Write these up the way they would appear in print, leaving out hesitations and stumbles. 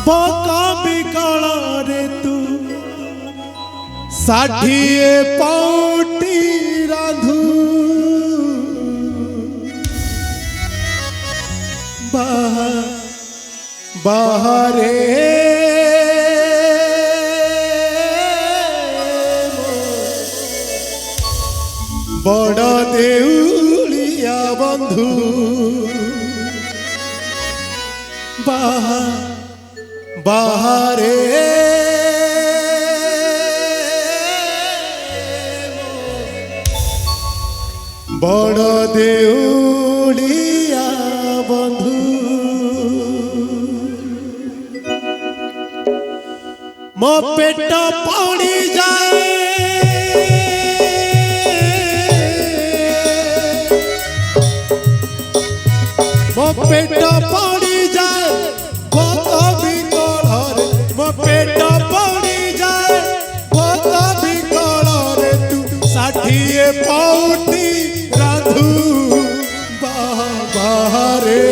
बका बिकल रे तू 60 पौटी राधू बाहरे बड़ देउलिया बंधु बाहरे बड़ देउलिया बंधु मो पेट पड़ी जाए मो पेट पड़ी जाए भोक बिकल मो पेट पड़ी जाए भोक बिकल रे तू 60 पौटी राधू बाहरे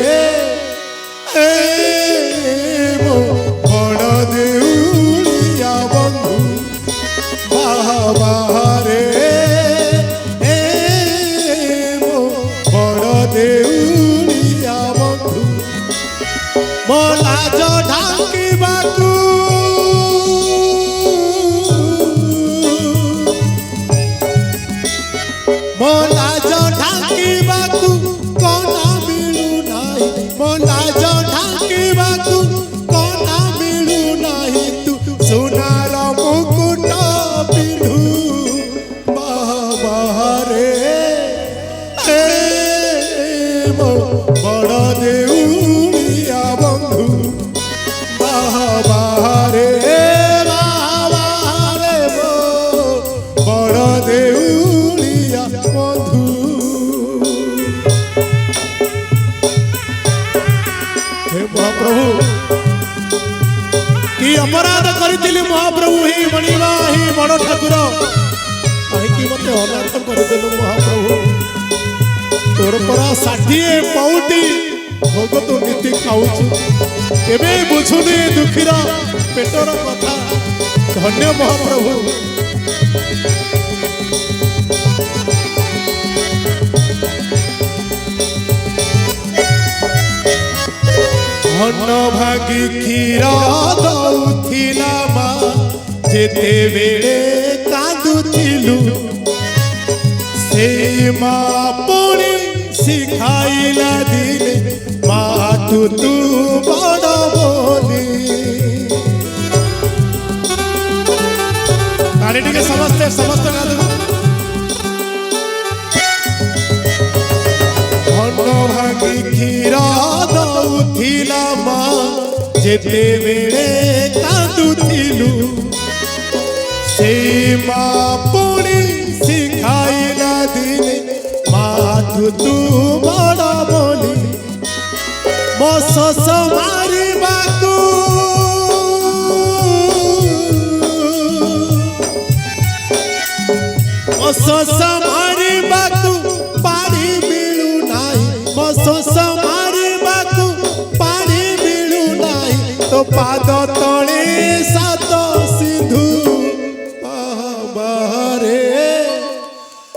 मो बड़ देउलिया बंधु बाहरे मो बड़ देउलिया बंधु मो लाज ढांकिबाकू मो लाज ढांकिबाकू कोना मिलू नाही मो लाज ढांकिबाकू कोना मिलू नाही तू सोनार मुकुट पिंधू बाहरे मो बड़ देउलिया बंधु बाहरे मो बड़ देउलिया बंधु हे महाप्रभु कि अपराध करी महाप्रभु ही मणिवा ही बड़ ठाकुर कहीं मत अनाथ करदेलु महाप्रभु तोर परा 60 पौटी भोग तो नीति खाऊछु केबे बुझुनी दुखीर पेटर कथा धन्य महाप्रभु धन भागी क्षीर दउथिला मा जेते बेले कांदुथिलु से मा पुणी सिखाइला दिले माठू तू बड़ बोली ताली टिके समस्ते समस्त धन भागी क्षीर दउथिला मा जेते बेले कांदुथिलु से मा पुणी सिखाइला दिले माठू तू बड़ बोली मो शोष मारिबाकू मो शोष मारिबाकू पानी मिलू नाही मो शोष मारिबाकू पानी मिलू नाही तो पाद तले 7 सिंधु बाहरे बाहरे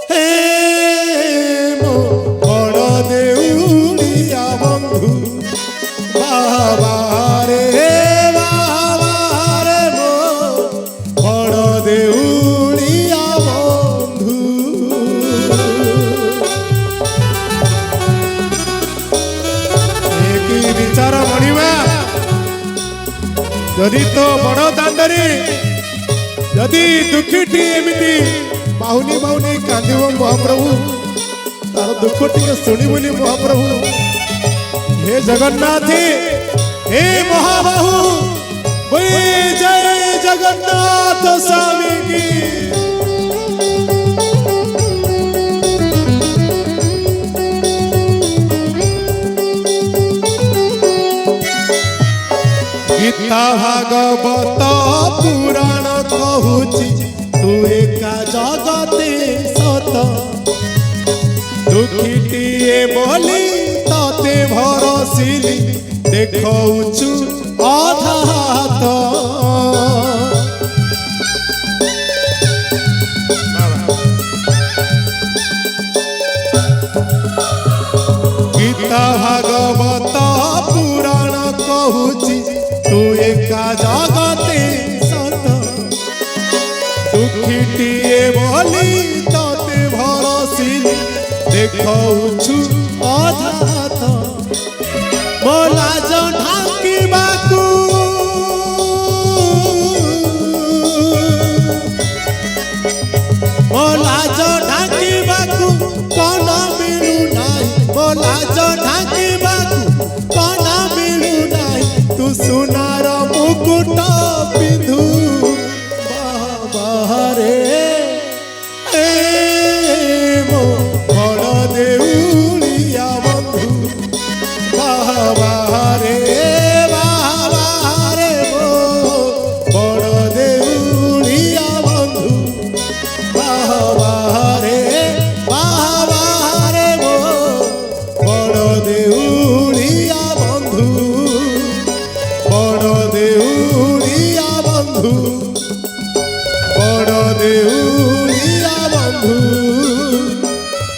मो बड़ देउलिया बंधु एक विचार मणिमा जदि तो बड़ दांडरी जदि दुखीटी एमती बाहुनी बाहुनी कांदिब महाप्रभु तार दुख टिके शुणी बोली महाप्रभु हे जगन्नाथ हे महाबाहु बोले जय जगन्नाथ स्वामी की गीता भागवत पुराण कहूची तू एका जगते सत दुखीटीए बोली तते भरसिली देखौछु अधा ଅଛି ତୁ ଏକା ଜଗତେ ସତ ଦୁଃଖୀଟିଏ ବୋଲି ତତେ ଭରସିଲି ଦେଖଉଛୁ ଅଧାତ ମୋ ଲାଜ ଢାଙ୍କିବାକୁ ମୋ ଲାଜ ଢାଙ୍କିବାକୁ କଣ ମିଳୁନାହିଁ ମୋ ଲାଜ ଢାଙ୍କିବାକୁ କଣ ମିଳୁନାହିଁ ତୁ ସୁନାର ମୁକୁଟ ପିନ୍ଧୁ ବାହାରେ ମୋ ବଡ଼ ଦେଉଳିଆ ବନ୍ଧୁ ବାହାରେ ବାହାରେ ମୋ ବଡ଼ ଦେଉଳିଆ ବନ୍ଧୁ ବାହାରେ ବାହାରେ ମୋ ବଡ଼ ଦେଉଳିଆ ବନ୍ଧୁ ବଡ଼ ଦେଉଳିଆ ବନ୍ଧୁ ବଡ଼ ଦେଉଳିଆ ବନ୍ଧୁ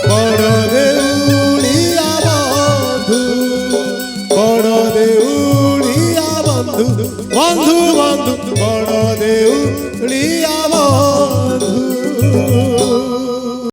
ବଡ଼ ଦେଉଳିଆ ବନ୍ଧୁ ବଡ଼ ଦେଉଳିଆ ବନ୍ଧୁ ବନ୍ଧୁ ବନ୍ଧୁ